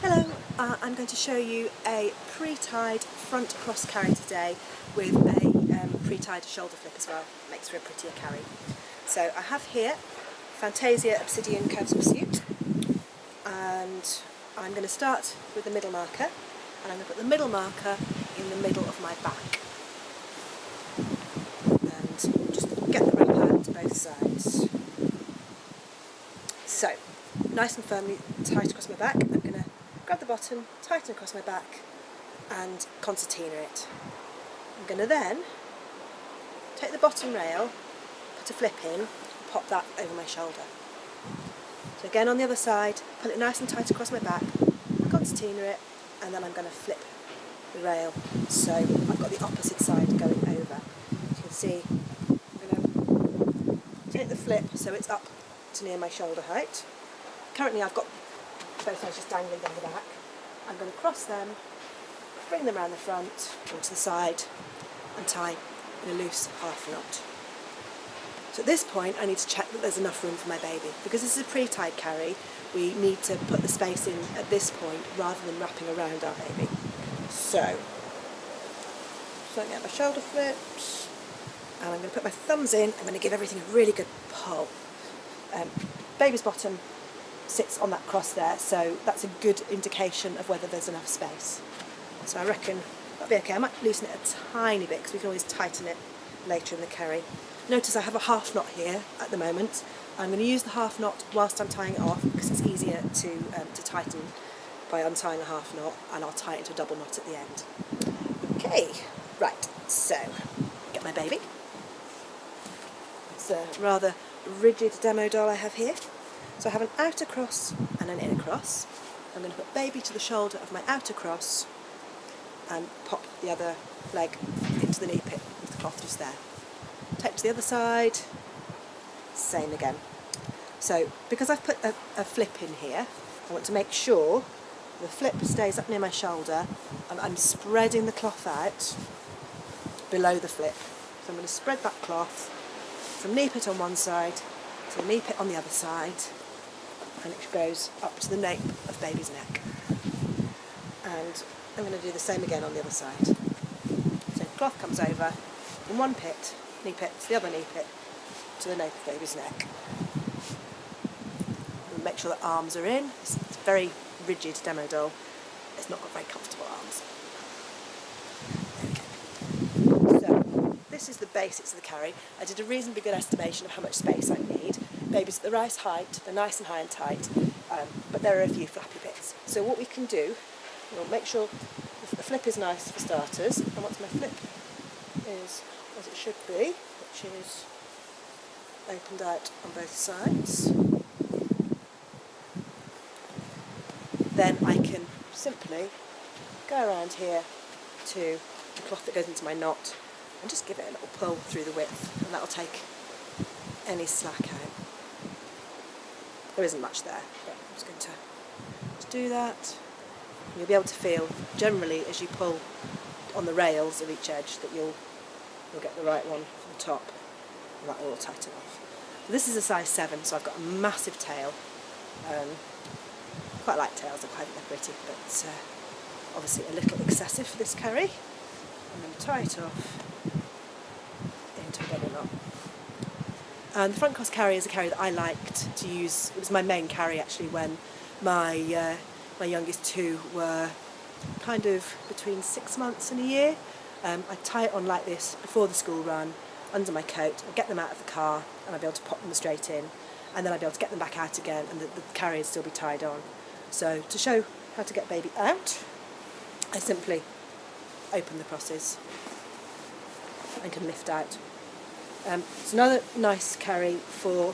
Hello, I'm going to show you a pre-tied front cross carry today with a pre-tied shoulder flip as well. Makes for a prettier carry. So I have here Fantasia Obsidian coastal suit, and I'm going to start with the middle marker, and I'm going to put the middle marker in the middle of my back and just get the rope out to both sides. So nice and firmly tight across my back. I'm going to grab the bottom, tighten across my back and concertina it. I'm going to then take the bottom rail, put a flip in and pop that over my shoulder. So again on the other side, pull it nice and tight across my back, concertina it, and then I'm going to flip the rail so I've got the opposite side going over. As you can see, I'm going to take the flip so it's up to near my shoulder height. Currently I've got both sides just dangling down the back. I'm going to cross them, bring them around the front, onto the side and tie in a loose half knot. So at this point I need to check that there's enough room for my baby. Because this is a pre-tied carry, we need to put the space in at this point rather than wrapping around our baby. So, starting out my shoulder flips, and I'm going to put my thumbs in. I'm going to give everything a really good pull. Baby's bottom sits on that cross there, so that's a good indication of whether there's enough space. So I reckon that'll be okay. I might loosen it a tiny bit because we can always tighten it later in the carry. Notice I have a half knot here at the moment. I'm going to use the half knot whilst I'm tying it off because it's easier to tighten by untying a half knot, and I'll tie it into a double knot at the end. Okay, right, so get my baby. It's a rather rigid demo doll I have here. So I have an outer cross and an inner cross. I'm going to put baby to the shoulder of my outer cross and pop the other leg into the knee pit with the cloth just there. Take to the other side, same again. So because I've put a flip in here, I want to make sure the flip stays up near my shoulder and I'm spreading the cloth out below the flip. So I'm going to spread that cloth from knee pit on one side to the knee pit on the other side, and it goes up to the nape of baby's neck. And I'm going to do the same again on the other side. So the cloth comes over from one pit, knee pit, to the other knee pit, to the nape of baby's neck. And make sure the arms are in. It's a very rigid demo doll. It's not got very comfortable arms. Okay. So this is the basics of the carry. I did a reasonably good estimation of how much space I need. Baby's at the right height, they're nice and high and tight, but there are a few flappy bits. So what we can do, we'll make sure the flip is nice for starters, and once my flip is as it should be, which is opened out on both sides, then I can simply go around here to the cloth that goes into my knot and just give it a little pull through the width, and that'll take any slack out. There isn't much there, but I'm just going to just do that. You'll be able to feel generally as you pull on the rails of each edge that you'll get the right one from the top, and that will all tighten off. This is a size 7, so I've got a massive tail. Quite like tails, I quite think they're pretty, but obviously a little excessive for this carry. I'm going to tie it off into a double knot. And the front cross carry is a carry that I liked to use. It was my main carry actually when my my youngest two were kind of between 6 months and a year. I'd tie it on like this before the school run, under my coat. I'd get them out of the car and I'd be able to pop them straight in, and then I'd be able to get them back out again and the carry would still be tied on. So to show how to get baby out, I simply open the crosses and can lift out. It's another nice carry for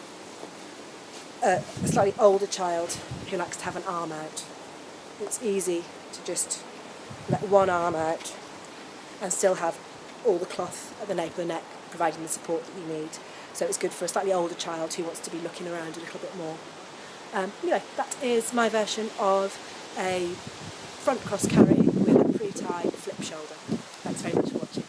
a slightly older child who likes to have an arm out. It's easy to just let one arm out and still have all the cloth at the nape of the neck providing the support that you need. So it's good for a slightly older child who wants to be looking around a little bit more. Anyway, that is my version of a front cross carry with a pre-tied flip shoulder. Thanks very much for watching.